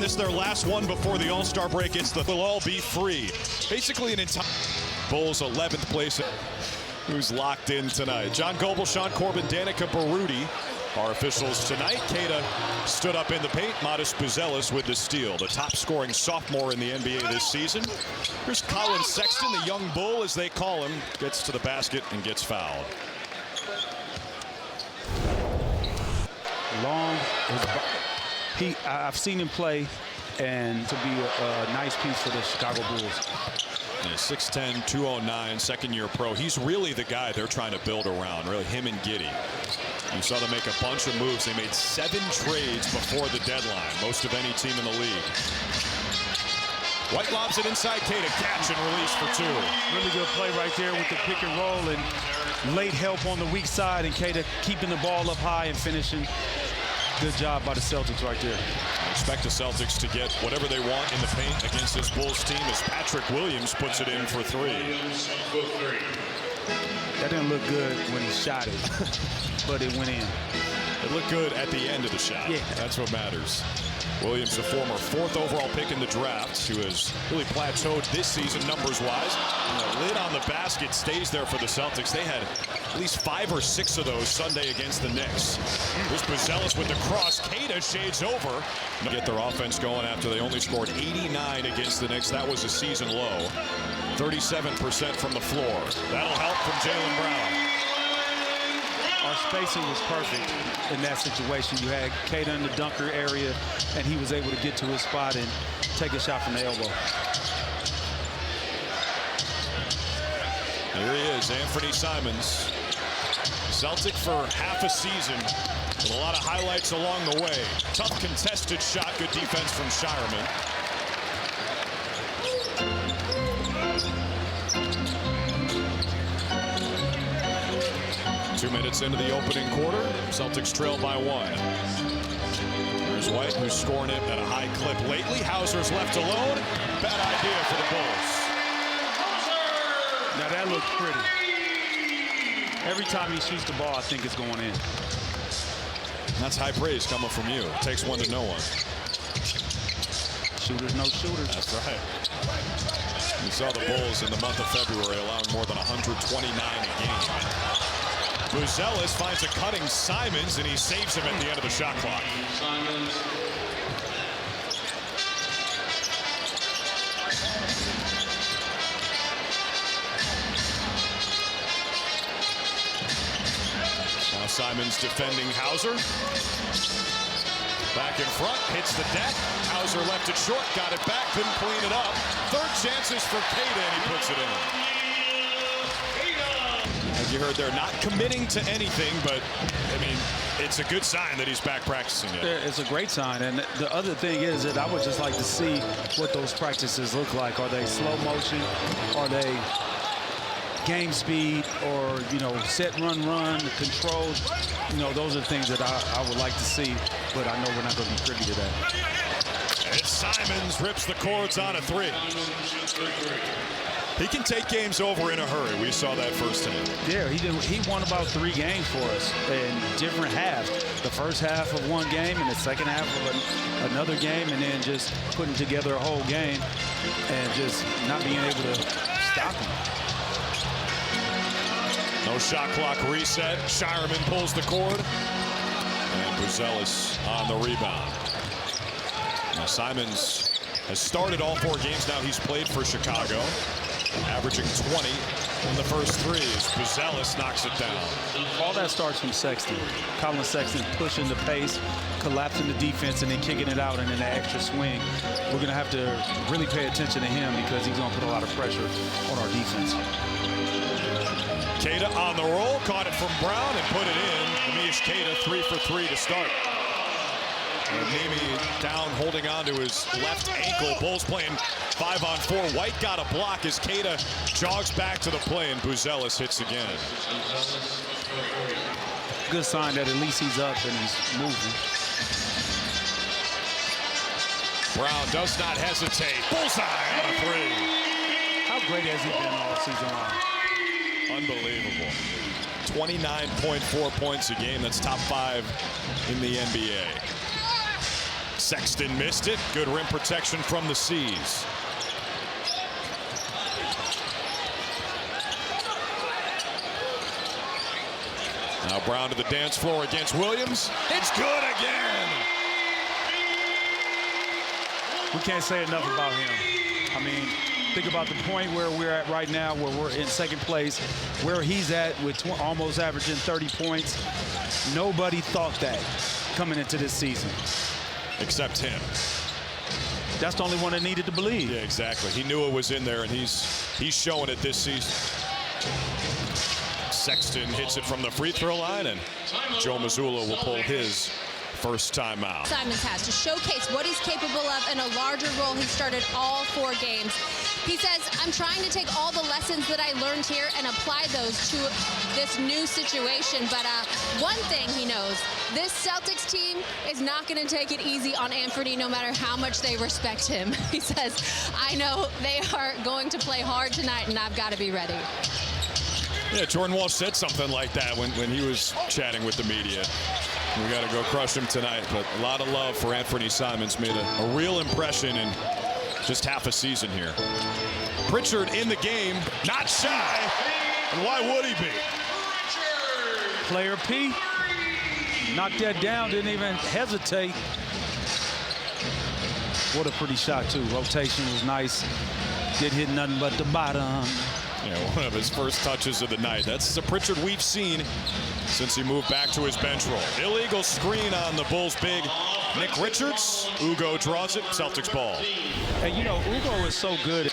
This is their last one before the All-Star break. They'll all be free. Basically an entire Bulls 11th place. Who's locked in tonight? John Goebel, Sean Corbin, Danica Baruti, our officials tonight. Queta stood up in the paint. Modest Buzelis with the steal. The top scoring sophomore in the NBA this season. Here's Colin Sexton, the young bull as they call him. Gets to the basket and gets fouled. Long. I've seen him play, and to be a nice piece for the Chicago Bulls. Yeah, 6'10", 209, second-year pro. He's really the guy they're trying to build around, really, him and Giddey. You saw them make a bunch of moves. They made 7 trades before the deadline, most of any team in the league. White lobs it inside Queta, catch and release for 2. Really good play right there with the pick and roll and late help on the weak side, and Queta keeping the ball up high and finishing. Good job by the Celtics right there. I expect the Celtics to get whatever they want in the paint against this Bulls team as Patrick Williams puts it in for 3. That didn't look good when he shot it, but it went in. It looked good at the end of the shot. Yeah. That's what matters. Williams, a former 4th overall pick in the draft, who has really plateaued this season numbers-wise. The lid on the basket stays there for the Celtics. They had at least 5 or 6 of those Sunday against the Knicks. Here's Buzelis with the cross. Queta shades over. Get their offense going after they only scored 89 against the Knicks. That was a season low. 37% from the floor. That'll help from Jaylen Brown. Our spacing was perfect in that situation. You had Queta in the dunker area, and he was able to get to his spot and take a shot from the elbow. Here he is, Anthony Simons. Celtic for half a season with a lot of highlights along the way. Tough contested shot, good defense from Shireman. 2 minutes into the opening quarter, Celtics trail by 1. There's White, who's scoring it at a high clip lately. Hauser's left alone. Bad idea for the Bulls. Now that looks pretty. Every time he shoots the ball, I think it's going in. That's high praise coming from you. It takes one to know one. Shooters, no shooters. That's right. You saw the Bulls in the month of February allowing more than 129 a game. Buzelis finds a cutting Simons, and he saves him at the end of the shot clock. Now Simons defending Hauser. Back in front, hits the deck. Hauser left it short, got it back, couldn't clean it up. 3rd chances for Queta, and he puts it in. As you heard, they're not committing to anything, but, I mean, it's a good sign that he's back practicing it. It's a great sign, and the other thing is that I would just like to see what those practices look like. Are they slow motion? Are they game speed? Or, you know, set, run, control? You know, those are things that I would like to see, but I know we're not going to be privy to that. It's Simons, rips the cords on a 3. He can take games over in a hurry. We saw that firsthand. Yeah, he won about 3 games for us in different halves. The first half of one game and the second half of another game, and then just putting together a whole game and just not being able to stop him. No shot clock reset. Shireman pulls the cord. And Buzelis on the rebound. Now Simons has started all 4 games now he's played for Chicago. Averaging 20 in the first 3 as Buzelis knocks it down. All that starts from Sexton. Colin Sexton pushing the pace, collapsing the defense, and then kicking it out, and then that extra swing. We're going to have to really pay attention to him because he's going to put a lot of pressure on our defense. Queta on the roll, caught it from Brown and put it in. Amish Queta 3 for 3 to start. Nimi down, holding on to his left ankle. Bulls playing 5-on-4. White got a block as Queta jogs back to the play, and Buzelis hits again. Good sign that at least he's up and he's moving. Brown does not hesitate. Bullseye on a 3. How great has he been all season long? Unbelievable. 29.4 points a game. That's top 5 in the NBA. Sexton missed it. Good rim protection from the C's. Now Brown to the dance floor against Williams. It's good again. We can't say enough about him. I mean, think about the point where we're at right now, where we're in second place, where he's at with almost averaging 30 points. Nobody thought that coming into this season. Except him. That's the only one that needed to believe. Yeah, exactly. He knew it was in there, and he's showing it this season. Sexton hits it from the free throw line, and Joe Mazzulla will pull his first timeout. Simons has to showcase what he's capable of in a larger role. He started all 4 games. He says, I'm trying to take all the lessons that I learned here and apply those to this new situation. But one thing he knows, this Celtics team is not going to take it easy on Anthony no matter how much they respect him. He says, I know they are going to play hard tonight, and I've got to be ready. Yeah, Jordan Walsh said something like that when he was chatting with the media. We got to go crush him tonight, but a lot of love for Anthony Simons. Made a real impression in just half a season here. Pritchard in the game, not shy, and why would he be? Player P knocked that down, didn't even hesitate. What a pretty shot, too. Rotation was nice. Didn't hit nothing but the bottom. Yeah, one of his first touches of the night. That's the Pritchard we've seen since he moved back to his bench role. Illegal screen on the Bulls' big Nick Richards. Ugo draws it. Celtics ball. And, you know, Ugo is so good.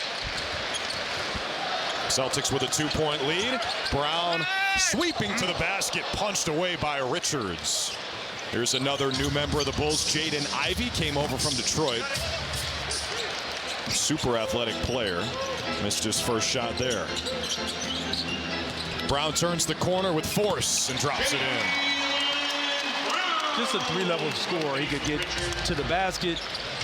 Celtics with a 2-point lead. Brown sweeping to the basket, punched away by Richards. Here's another new member of the Bulls, Jaden Ivey, came over from Detroit. Super athletic player. Missed his first shot there. Brown turns the corner with force and drops it in. Just a 3-level scorer. He could get to the basket.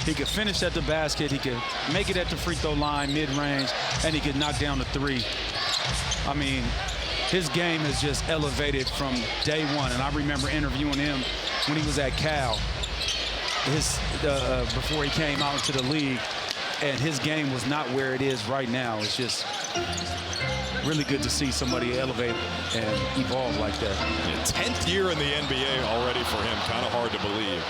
He could finish at the basket. He could make it at the free throw line, mid-range, and he could knock down the 3. I mean, his game has just elevated from day one. And I remember interviewing him when he was at Cal, before he came out into the league. And his game was not where it is right now. It's just really good to see somebody elevate and evolve like that. Yeah, 10th year in the NBA already for him. Kind of hard to believe.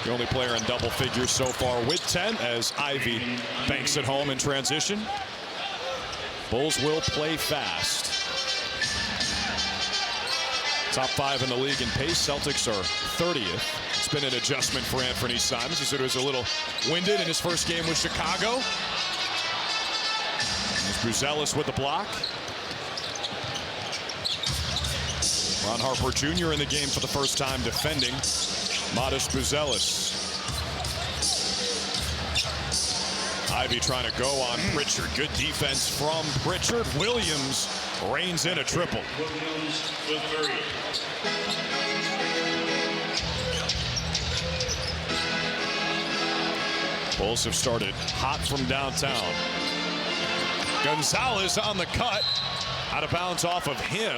The only player in double figures so far with 10 as Ivy banks it home in transition. Bulls will play fast. Top 5 in the league in pace. Celtics are 30th. It's been an adjustment for Anthony Simons. He said he was a little winded in his first game with Chicago. Buzelis with the block. Ron Harper Jr. in the game for the first time defending Modest Buzelis. Ivy trying to go on Pritchard. Good defense from Pritchard. Williams reigns in a triple. Williams with 3. Bulls have started hot from downtown. Gonzalez on the cut. Out of bounds off of him.